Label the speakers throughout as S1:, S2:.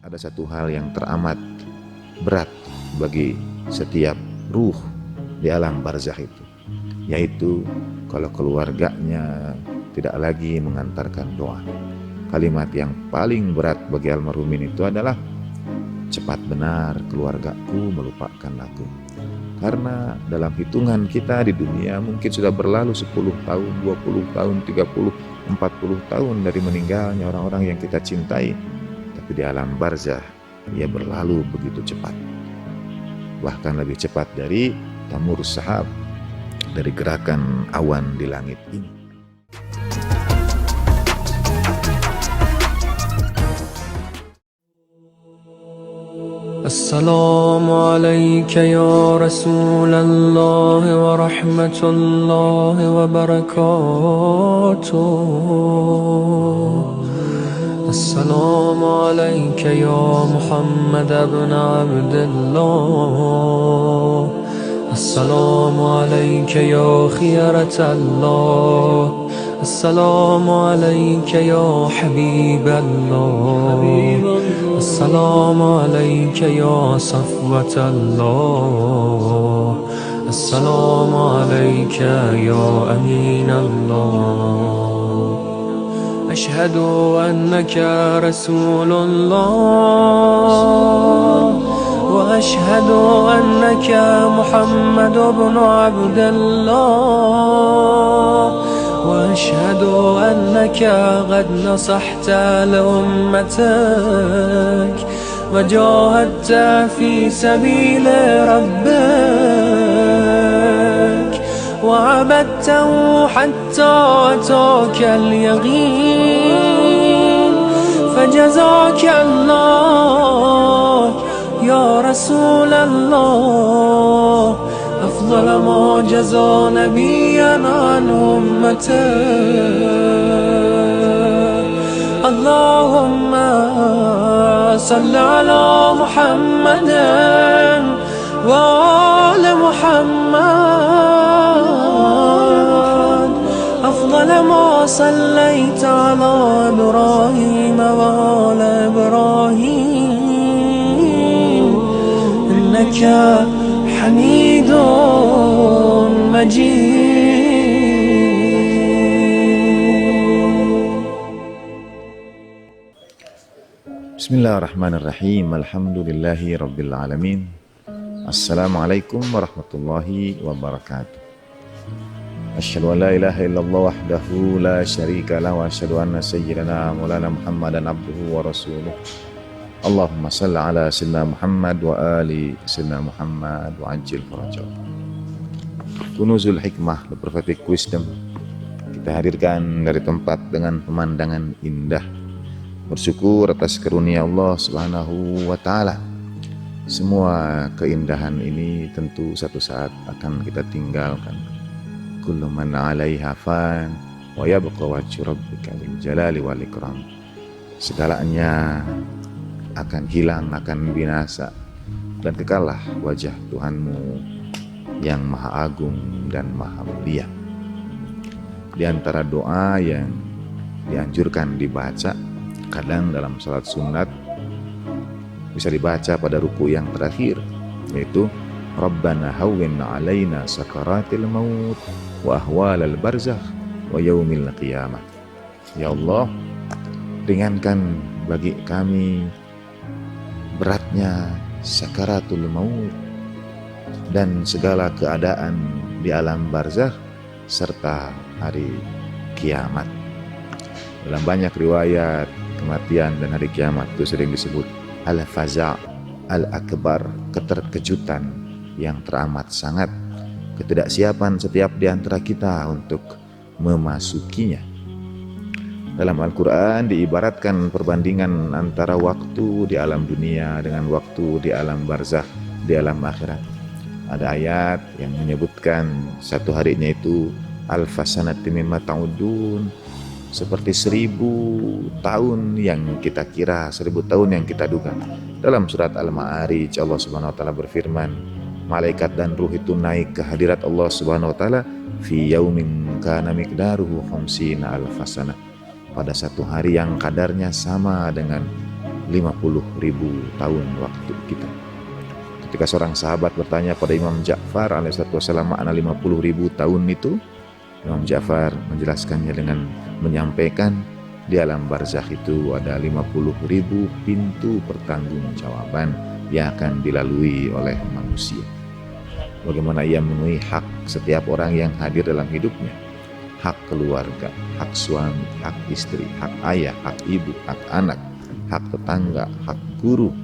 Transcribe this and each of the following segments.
S1: ada satu hal yang teramat berat bagi setiap ruh di alam barzakh itu, yaitu kalau keluarganya tidak lagi mengantarkan doa. Kalimat yang paling berat bagi almarhumin itu adalah, cepat benar keluargaku melupakan aku. Karena dalam hitungan kita di dunia mungkin sudah berlalu 10 tahun, 20 tahun, 30, 40 tahun dari meninggalnya orang-orang yang kita cintai. Tapi di alam barzakh ia berlalu begitu cepat. Bahkan lebih cepat dari tamur sahab, dari gerakan awan di langit ini.
S2: السلام عليك يا رسول الله ورحمة الله وبركاته. السلام عليك يا محمد بن عبد الله. السلام عليك يا خيرة الله. السلام عليك يا حبيب الله. السلام عليك يا صفوة الله. السلام عليك يا أمين الله. أشهد أنك رسول الله، وأشهد أنك محمد بن عبد الله، وأشهد أنك قد نصحت لأمتك وجاهدت في سبيل ربك وعبدته حتى أتاك اليقين. فجزاك الله يا رسول الله أفضل ما جزى نبيا عن أمته. اللهم صل على محمد وآل محمد أفضل ما صليت على إبراهيم وآل إبراهيم إنك حميد مجيد.
S1: Bismillahirrahmanirrahim. Alhamdulillahi rabbil alamin. Assalamualaikum warahmatullahi wabarakatuh. Asyhadu an la ilaha illallah wahdahu la syarika lahu wa asyhadu anna sayyidana maulana Muhammadan abduhu wa rasuluh. Allahumma salli ala sayyidina Muhammad wa ali sayyidina Muhammad wa ajil farajah. Kunuzul hikmah, the prophetic wisdom, kita hadirkan dari tempat dengan pemandangan indah, bersyukur atas karunia Allah Subhanahu wa ta'ala. Semua keindahan ini tentu satu saat akan kita tinggalkan. Kullu man 'alaiha fan wa yabqa wajhu rabbika dzil jalali wal ikram. Segalanya akan hilang, akan binasa, dan kekallah wajah Tuhanmu yang maha agung dan maha mulia. Di antara doa yang dianjurkan dibaca kadang dalam salat sunat bisa dibaca pada ruku yang terakhir, yaitu Rabbana hawwin 'alaina sakaratil maut wa ahwalal barzakh wa yaumil qiyamah. Ya Allah, ringankan bagi kami beratnya sakaratul maut dan segala keadaan di alam barzakh serta hari kiamat. Dalam banyak riwayat, kematian dan hari kiamat itu sering disebut al-faza' al-akbar, keterkejutan yang teramat sangat, ketidaksiapan setiap di antara kita untuk memasukinya. Dalam Al-Quran diibaratkan perbandingan antara waktu di alam dunia dengan waktu di alam barzakh, di alam akhirat. Ada ayat yang menyebutkan satu harinya itu alfasanati mimma ta'udun, seperti 1000 tahun yang kita kira, 1000 tahun yang kita duga. Dalam surat Al-Ma'arij Allah Subhanahu wa taala berfirman, malaikat dan ruh itu naik ke hadirat Allah Subhanahu wa taala fi yaumin kana miqdaruhu 50 alfasana, pada satu hari yang kadarnya sama dengan 50.000 tahun waktu kita. Ketika seorang sahabat bertanya pada Imam Ja'far alaihissalam makna 50.000 tahun itu, Imam Ja'far menjelaskannya dengan menyampaikan di alam barzakh itu ada 50.000 pintu pertanggungjawaban yang akan dilalui oleh manusia. Bagaimana ia memenuhi hak setiap orang yang hadir dalam hidupnya. Hak keluarga, hak suami, hak istri, hak ayah, hak ibu, hak anak, hak tetangga, hak guru,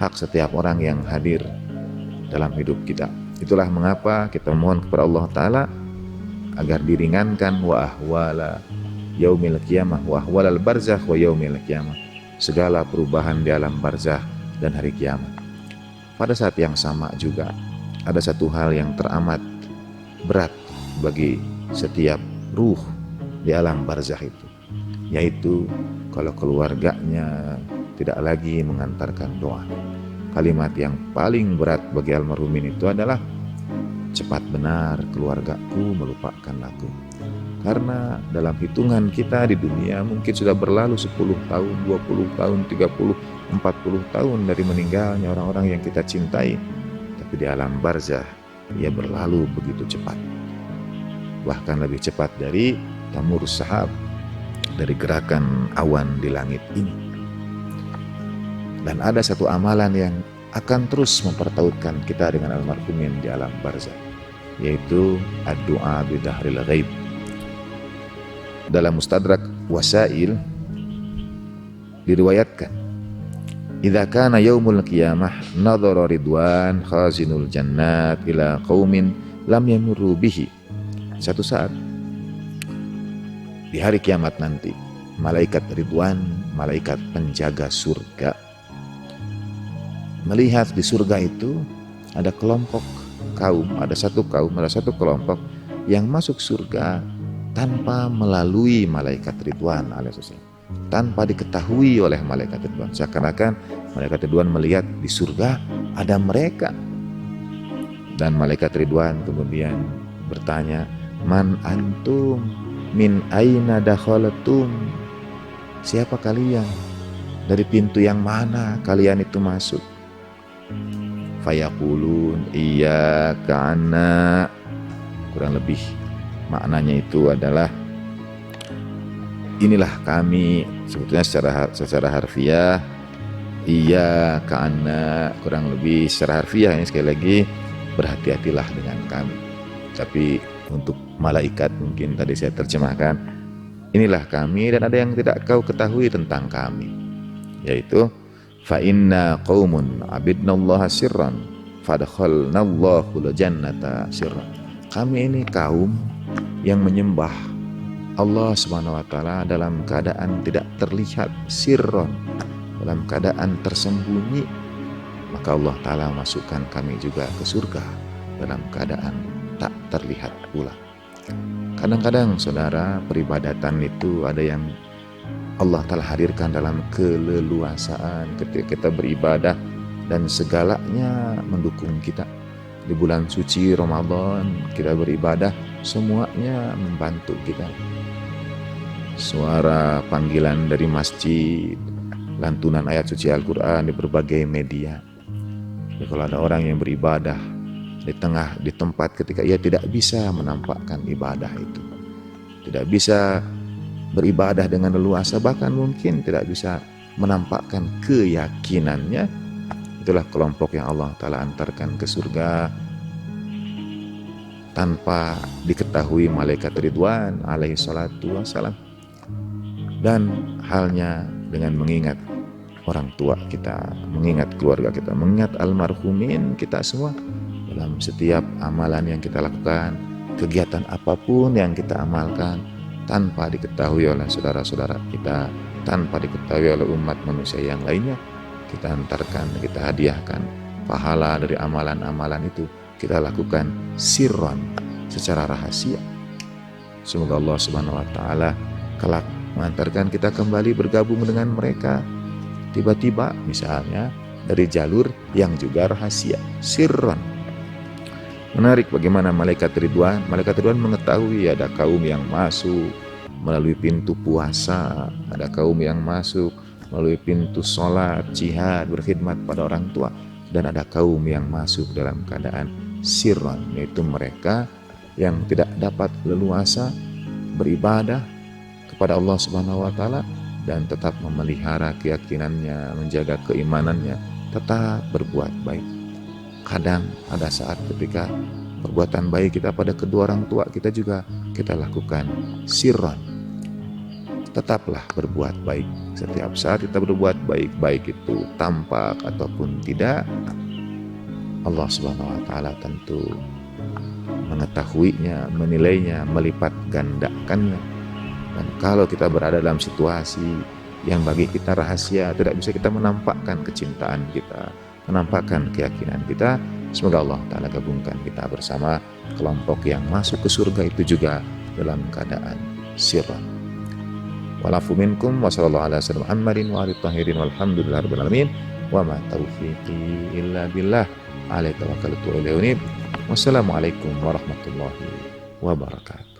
S1: hak setiap orang yang hadir dalam hidup kita. Itulah mengapa kita mohon kepada Allah Ta'ala agar diringankan wa ahwala yaumil qiyamah wa ahwalal barzakh wa yaumil qiyamah, segala perubahan di alam barzakh dan hari kiamat. Pada saat yang sama juga ada satu hal yang teramat berat bagi setiap ruh di alam barzakh itu, yaitu kalau keluarganya tidak lagi mengantarkan doa. Kalimat yang paling berat bagi almarhumin itu adalah cepat benar keluargaku melupakan aku. Karena dalam hitungan kita di dunia mungkin sudah berlalu 10 tahun, 20 tahun, 30, 40 tahun dari meninggalnya orang-orang yang kita cintai. Tapi di alam barzakh ia berlalu begitu cepat. Bahkan lebih cepat dari tamur sahab, dari gerakan awan di langit ini. Dan ada satu amalan yang akan terus mempertautkan kita dengan almarhumin di alam barzakh, yaitu ad-du'a bidahril ghaib. Dalam Mustadrak Wasail diriwayatkan, idza kana yaumul qiyamah nadhara ridwan khazinul jannat ila qaumin lam yamurru bihi. Satu saat di hari kiamat nanti, malaikat ridwan, malaikat penjaga surga, melihat di surga itu ada kelompok kaum, ada satu kelompok yang masuk surga tanpa melalui malaikat ridwan alaihissalam, tanpa diketahui oleh malaikat ridwan. Seakan-akan malaikat ridwan melihat di surga ada mereka. Dan malaikat ridwan kemudian bertanya, man antum min aina dakhalatum, siapa kalian, dari pintu yang mana kalian itu masuk? Fayaqulun iyyaka anna, kurang lebih maknanya itu adalah inilah kami, sebetulnya secara harfiah iyyaka anna, kurang lebih secara harfiah ini sekali lagi berhati-hatilah dengan kami. Tapi untuk malaikat mungkin tadi saya terjemahkan inilah kami dan ada yang tidak kau ketahui tentang kami, yaitu fa inna qaumun abidnallaha sirran fadkhalnallahu jannata sirran. Kami ini kaum yang menyembah Allah Subhanahu wa taala dalam keadaan tidak terlihat, sirron, dalam keadaan tersembunyi, maka Allah taala masukkan kami juga ke surga dalam keadaan tak terlihat pula. Kadang-kadang saudara, peribadatan itu ada yang Allah telah hadirkan dalam keleluasaan ketika kita beribadah dan segalanya mendukung kita. Di bulan suci Ramadan kita beribadah, semuanya membantu kita. Suara panggilan dari masjid, lantunan ayat suci Al-Quran di berbagai media. Jadi kalau ada orang yang beribadah di tempat ketika ia tidak bisa menampakkan ibadah itu, tidak bisa beribadah dengan leluasa, bahkan mungkin tidak bisa menampakkan keyakinannya, itulah kelompok yang Allah Ta'ala antarkan ke surga tanpa diketahui malaikat Ridwan alaihi salatu wassalam. Dan halnya dengan mengingat orang tua kita, mengingat keluarga kita, mengingat almarhumin kita semua dalam setiap amalan yang kita lakukan, kegiatan apapun yang kita amalkan, tanpa diketahui oleh saudara-saudara kita, tanpa diketahui oleh umat manusia yang lainnya, kita antarkan, kita hadiahkan pahala dari amalan-amalan itu, kita lakukan sirron, secara rahasia. Semoga Allah Subhanahu wa taala kelak mengantarkan kita kembali bergabung dengan mereka, tiba-tiba misalnya dari jalur yang juga rahasia, sirron. Menarik bagaimana malaikat Ridwan mengetahui ada kaum yang masuk melalui pintu puasa, ada kaum yang masuk melalui pintu sholat, jihad, berkhidmat pada orang tua. Dan ada kaum yang masuk dalam keadaan sirran, yaitu mereka yang tidak dapat leluasa beribadah kepada Allah Subhanahu wa taala dan tetap memelihara keyakinannya, menjaga keimanannya, tetap berbuat baik. Kadang ada saat ketika perbuatan baik kita pada kedua orang tua kita juga kita lakukan sirran. Tetaplah berbuat baik. Setiap saat kita berbuat baik, baik itu tampak ataupun tidak, Allah Subhanahu wa taala tentu mengetahuinya, menilainya, melipat gandakannya. Dan kalau kita berada dalam situasi yang bagi kita rahasia, tidak bisa kita menampakkan kecintaan kita, menampakkan keyakinan kita, semoga Allah Ta'ala gabungkan kita bersama kelompok yang masuk ke surga itu juga dalam keadaan sirran. Walafu minkum wa sallallahu ala sallam Muhammadin wa alihi tahirin walhamdulillahi rabbil alamin wa ma taufiqi illa billah alaihi tawakkaltu wa ilaihi unib. Wassalamualaikum warahmatullahi wabarakatuh.